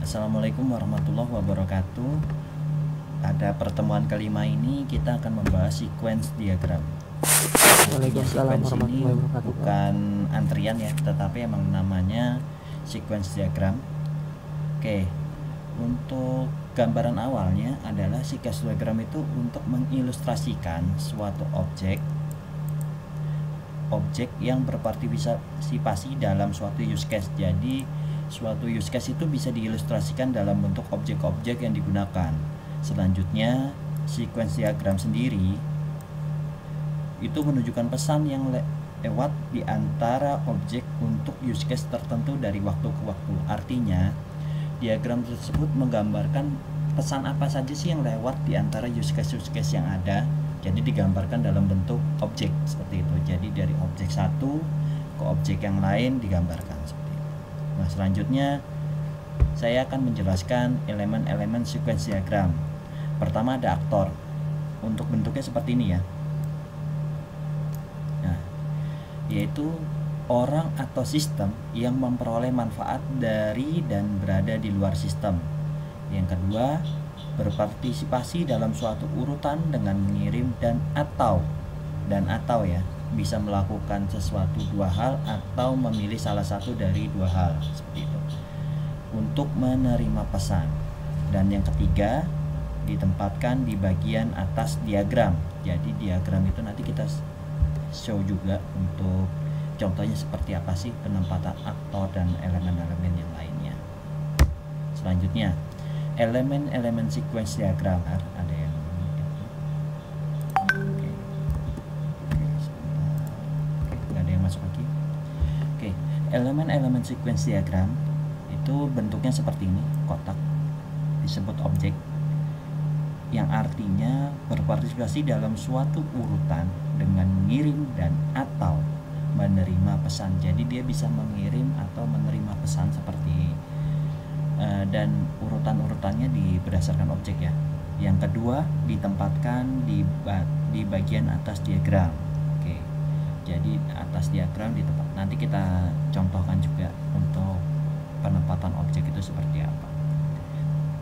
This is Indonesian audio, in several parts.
Assalamualaikum warahmatullahi wabarakatuh. Pada pertemuan kelima ini kita akan membahas sequence diagram. Waalaikumsalam Sequence ini warahmatullahi wabarakatuh. bukan antrian ya, tetapi emang namanya sequence diagram. Oke, untuk gambaran awalnya adalah sequence diagram itu untuk mengilustrasikan suatu objek yang berpartisipasi dalam suatu use case. Jadi suatu use case itu bisa diilustrasikan dalam bentuk objek-objek yang digunakan. Selanjutnya, sequence diagram sendiri itu menunjukkan pesan yang lewat di antara objek untuk use case tertentu dari waktu ke waktu. Artinya, diagram tersebut menggambarkan pesan apa saja sih yang lewat di antara use case yang ada. Jadi digambarkan dalam bentuk objek seperti itu. Jadi dari objek satu ke objek yang lain digambarkan seperti itu. Nah, selanjutnya saya akan menjelaskan elemen-elemen sequence diagram. Pertama ada aktor. Untuk bentuknya seperti ini ya. Nah, yaitu orang atau sistem yang memperoleh manfaat dari dan berada di luar sistem. Yang kedua, berpartisipasi dalam suatu urutan dengan mengirim dan atau ya, bisa melakukan sesuatu dua hal atau memilih salah satu dari dua hal seperti itu untuk menerima pesan. Dan yang ketiga, ditempatkan di bagian atas diagram. Jadi diagram itu nanti kita show juga untuk contohnya seperti apa sih penempatan aktor dan elemen-elemen yang lainnya. Selanjutnya, elemen-elemen sequence diagram. Ada yang nggak ada yang masuk lagi. Oke, elemen-elemen sequence diagram itu bentuknya seperti ini, kotak, disebut objek, yang artinya berpartisipasi dalam suatu urutan dengan mengirim dan atau menerima pesan. Jadi dia bisa mengirim atau menerima pesan seperti dan urutan-urutannya berdasarkan objek ya. Yang kedua, ditempatkan di bagian atas diagram. Oke, jadi atas diagram di tempat, nanti kita contohkan juga untuk penempatan objek itu seperti apa.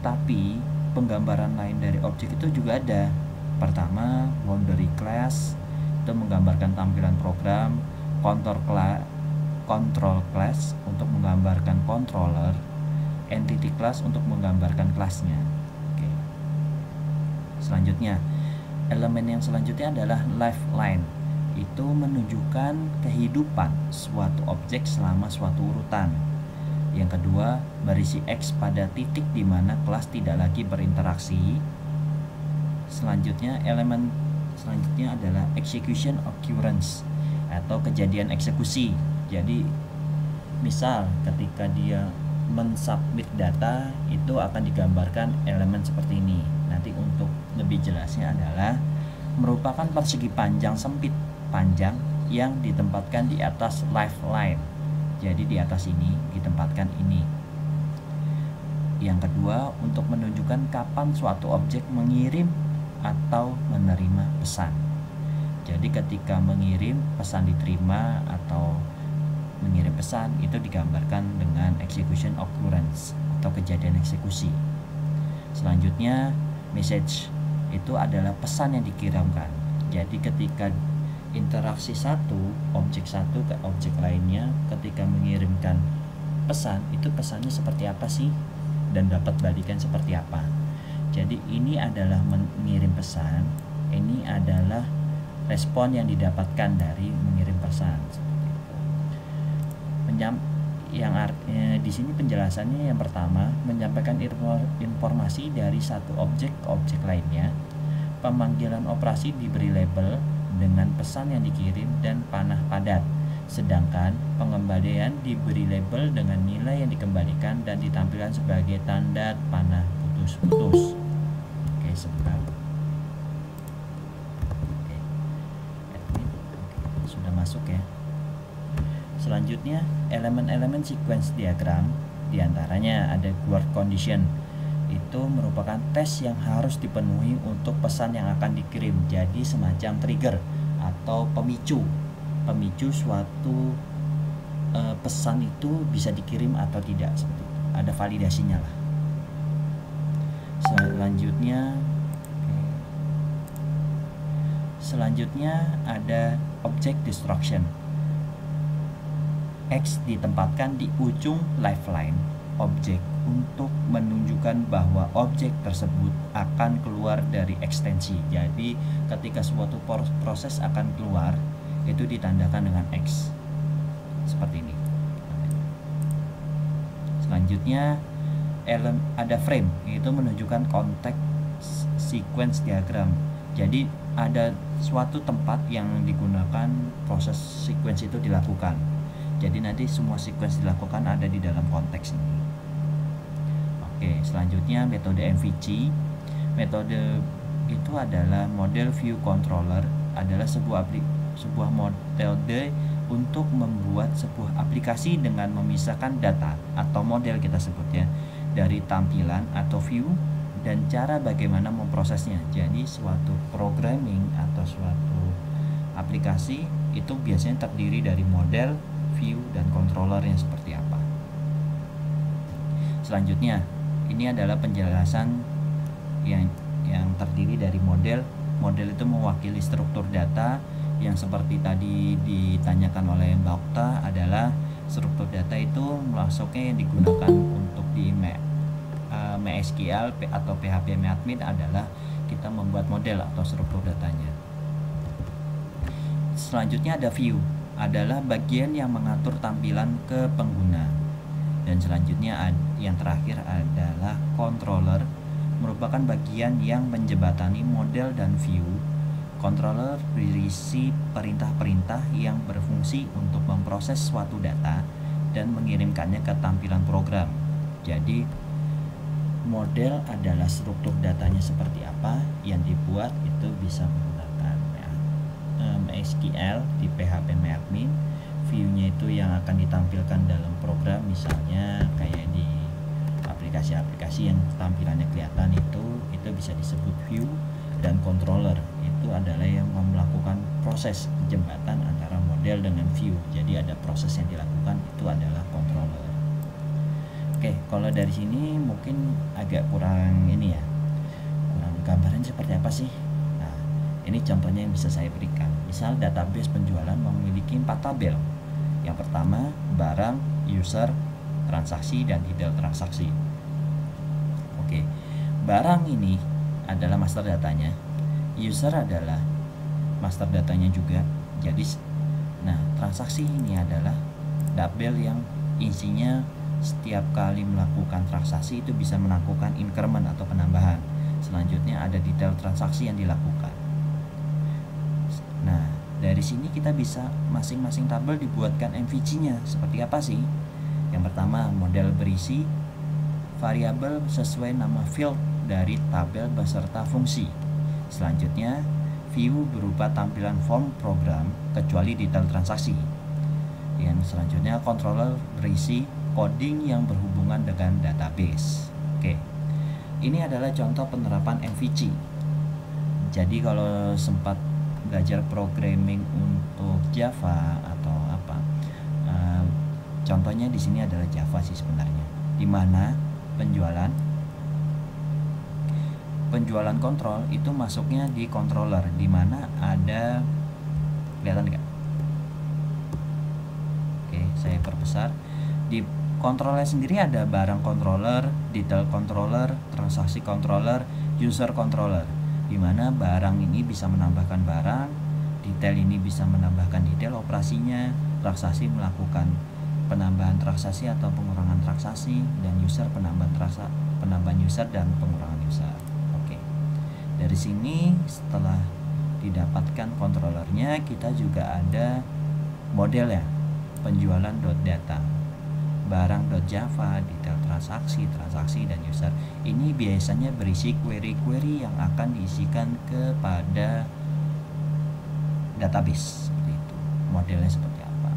Tapi penggambaran lain dari objek itu juga ada. Pertama, boundary class itu menggambarkan tampilan program, control class untuk menggambarkan controller, entity class untuk menggambarkan kelasnya. Oke. Selanjutnya, elemen yang selanjutnya adalah lifeline. Itu menunjukkan kehidupan suatu objek selama suatu urutan. Yang kedua, berisi X pada titik di mana kelas tidak lagi berinteraksi. Selanjutnya, elemen selanjutnya adalah execution occurrence atau kejadian eksekusi. Jadi, misal ketika dia mensubmit data itu akan digambarkan elemen seperti ini. Nanti untuk lebih jelasnya adalah merupakan persegi panjang sempit panjang yang ditempatkan di atas lifeline. Jadi di atas ini ditempatkan ini. Yang kedua, untuk menunjukkan kapan suatu objek mengirim atau menerima pesan. Jadi ketika mengirim, pesan diterima atau mengirim pesan itu digambarkan dengan execution occurrence atau kejadian eksekusi. Selanjutnya, message itu adalah pesan yang dikirimkan. Jadi ketika interaksi objek satu ke objek lainnya, ketika mengirimkan pesan, itu pesannya seperti apa sih dan dapat balikan seperti apa. Jadi ini adalah mengirim pesan, ini adalah respon yang didapatkan dari mengirim pesan. Yang artinya di sini penjelasannya, yang pertama, menyampaikan informasi dari satu objek ke objek lainnya. Pemanggilan operasi diberi label dengan pesan yang dikirim dan panah padat. Sedangkan pengembalian diberi label dengan nilai yang dikembalikan dan ditampilkan sebagai tanda panah putus-putus. Oke, sebentar. Oke. Sudah masuk ya. Selanjutnya, elemen-elemen sequence diagram, diantaranya ada word condition. Itu merupakan tes yang harus dipenuhi untuk pesan yang akan dikirim. Jadi semacam trigger atau pemicu suatu pesan itu bisa dikirim atau tidak seperti itu. Ada validasinya lah. Selanjutnya ada object destruction. X ditempatkan di ujung lifeline objek untuk menunjukkan bahwa objek tersebut akan keluar dari ekstensi. Jadi ketika suatu proses akan keluar, itu ditandakan dengan X seperti ini. Selanjutnya ada frame, yaitu menunjukkan konteks sequence diagram. Jadi ada suatu tempat yang digunakan proses sequence itu dilakukan. Jadi nanti semua sequence dilakukan ada di dalam konteks ini. Oke, selanjutnya metode MVC. Metode itu adalah model view controller, adalah sebuah metode untuk membuat sebuah aplikasi dengan memisahkan data atau model kita sebutnya dari tampilan atau view dan cara bagaimana memprosesnya. Jadi suatu programming atau suatu aplikasi itu biasanya terdiri dari model, view, dan controllernya seperti apa. Selanjutnya, ini adalah penjelasan yang terdiri dari model. Model itu mewakili struktur data yang seperti tadi ditanyakan oleh Mbak Okta, adalah struktur data itu masuknya yang digunakan untuk di MySQL atau PHP MyAdmin adalah kita membuat model atau struktur datanya. Selanjutnya ada view, adalah bagian yang mengatur tampilan ke pengguna. Dan selanjutnya yang terakhir adalah controller, merupakan bagian yang menjembatani model dan view. Controller berisi perintah-perintah yang berfungsi untuk memproses suatu data dan mengirimkannya ke tampilan program. Jadi model adalah struktur datanya seperti apa yang dibuat, itu bisa menggunakan MySQL di PHP MyAdmin. View-nya itu yang akan ditampilkan dalam program, misalnya kayak di aplikasi-aplikasi yang tampilannya kelihatan itu bisa disebut view. Dan controller itu adalah yang melakukan proses jembatan antara model dengan view. Jadi ada proses yang dilakukan, itu adalah controller. Oke, kalau dari sini mungkin agak kurang ini ya, kurang gambaran seperti apa sih. Nah, ini contohnya yang bisa saya berikan. Misal database penjualan memiliki 4 tabel. Yang pertama, barang, user, transaksi, dan detail transaksi. Oke, barang ini adalah master datanya, user adalah master datanya juga. Jadi transaksi ini adalah tabel yang isinya setiap kali melakukan transaksi itu bisa melakukan increment atau penambahan. Selanjutnya ada detail transaksi yang dilakukan. Nah, dari sini kita bisa masing-masing tabel dibuatkan MVC-nya seperti apa sih? Yang pertama, model berisi variabel sesuai nama field dari tabel beserta fungsi. Selanjutnya, view berupa tampilan form program kecuali detail transaksi. Yang selanjutnya, controller berisi coding yang berhubungan dengan database. Oke, ini adalah contoh penerapan MVC. Jadi kalau sempat belajar programming untuk Java atau apa, contohnya di sini adalah Java sih sebenarnya, di mana penjualan kontrol itu masuknya di controller, di mana ada, kelihatan nggak? Oke, saya perbesar. Di controller sendiri ada barang controller, detail controller, transaksi controller, user controller, di mana barang ini bisa menambahkan barang, detail ini bisa menambahkan detail operasinya, transaksi melakukan penambahan transaksi atau pengurangan transaksi, dan user penambahan user dan pengurangan user. Oke. Dari sini setelah didapatkan controllernya, kita juga ada model ya, penjualan.data, barang.java, detail transaksi, dan user. Ini biasanya berisi query-query yang akan diisikan kepada database seperti itu. Modelnya seperti apa?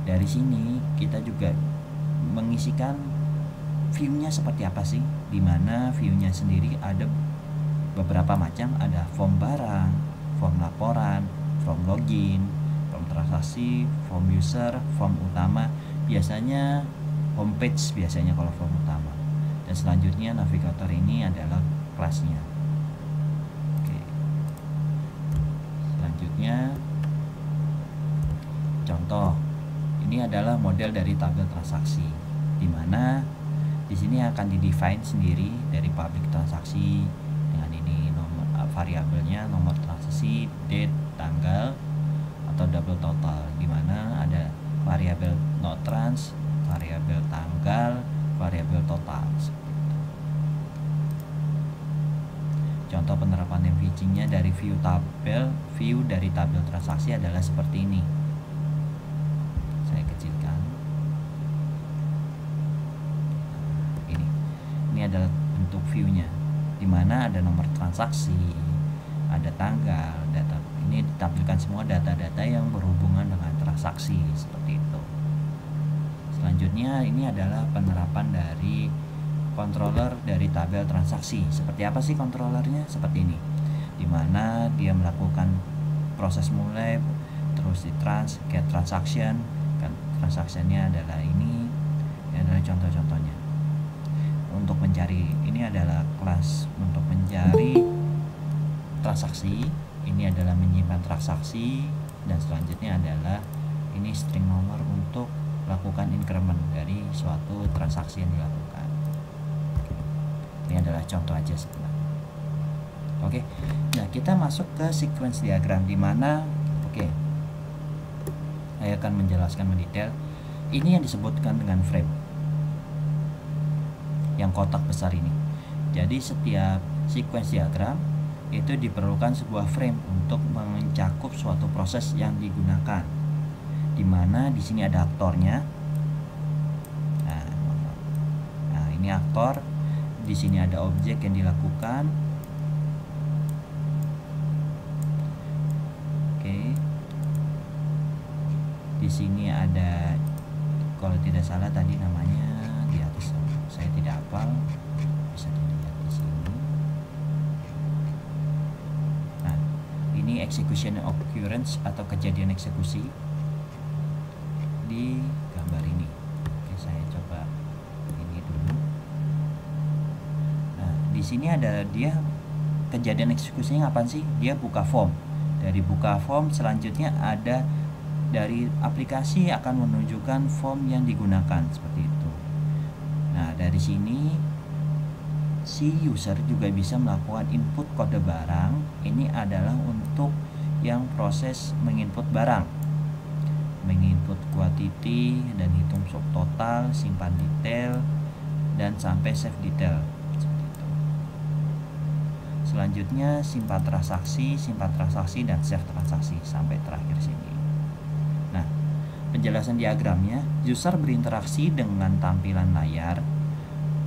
Dari sini kita juga mengisikan view-nya seperti apa sih? Dimana view-nya sendiri ada beberapa macam, ada form barang, form laporan, form login, form transaksi, form user, form utama. Biasanya homepage biasanya kalau form utama. Dan selanjutnya navigator ini adalah kelasnya. Oke. Selanjutnya contoh. Ini adalah model dari tabel transaksi, di mana di sini akan di-define sendiri dari public transaksi dengan ini nomor variabelnya, nomor transaksi, date, tanggal, atau double total, di mana ada variabel no trans, variabel tanggal, variabel total. Contoh penerapan MVC-nya dari view dari tabel transaksi adalah seperti ini. Saya kecilkan. Ini adalah bentuk view-nya, di mana ada nomor transaksi, ada tanggal, data. Ini ditampilkan semua data-data yang berhubungan dengan transaksi seperti itu. Selanjutnya ini adalah penerapan dari controller dari tabel transaksi. Seperti apa sih controllernya? Seperti ini, dimana dia melakukan proses mulai, terus di get transaction, kan transaksinya adalah ini adalah contoh-contohnya. Untuk mencari, ini adalah kelas untuk mencari transaksi, ini adalah menyimpan transaksi, dan selanjutnya adalah ini string nomor untuk melakukan increment dari suatu transaksi yang dilakukan. Ini adalah contoh aja sebenarnya. Oke, nah kita masuk ke sequence diagram, di mana saya akan menjelaskan mendetail. Ini yang disebutkan dengan frame, yang kotak besar ini. Jadi setiap sequence diagram itu diperlukan sebuah frame untuk mencakup suatu proses yang digunakan, dimana di sini ada aktornya. Nah, ini aktor. Di sini ada objek yang dilakukan. Oke. Di sini ada, kalau tidak salah tadi namanya di atas, saya tidak hafal, bisa dilihat di sini. Nah, ini execution occurrence atau kejadian eksekusi di gambar ini. Oke, saya coba ini dulu. Nah, di sini ada dia kejadian eksekusinya apa sih? Dia buka form. Dari buka form selanjutnya ada dari aplikasi akan menunjukkan form yang digunakan seperti itu. Nah, dari sini si user juga bisa melakukan input kode barang. Ini adalah untuk yang proses menginput barang, menginput quantity dan hitung subtotal, simpan detail, dan sampai save detail seperti itu. Selanjutnya simpan transaksi, dan save transaksi sampai terakhir sini. Nah, penjelasan diagramnya, user berinteraksi dengan tampilan layar.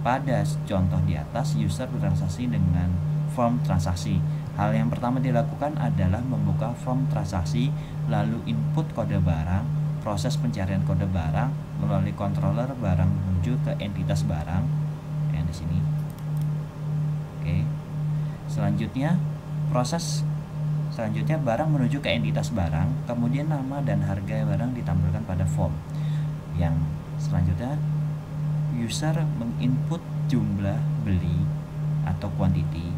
Pada contoh di atas, user bertransaksi dengan form transaksi. Hal yang pertama dilakukan adalah membuka form transaksi, lalu input kode barang, proses pencarian kode barang melalui controller barang menuju ke entitas barang yang di sini. Oke. Selanjutnya barang menuju ke entitas barang, kemudian nama dan harga barang ditampilkan pada form. Yang selanjutnya user menginput jumlah beli atau quantity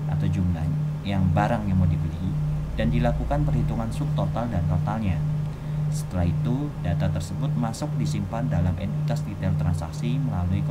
atau jumlah yang barang yang mau dibeli, dan dilakukan perhitungan subtotal dan totalnya. Setelah itu data tersebut masuk disimpan dalam entitas detail transaksi melalui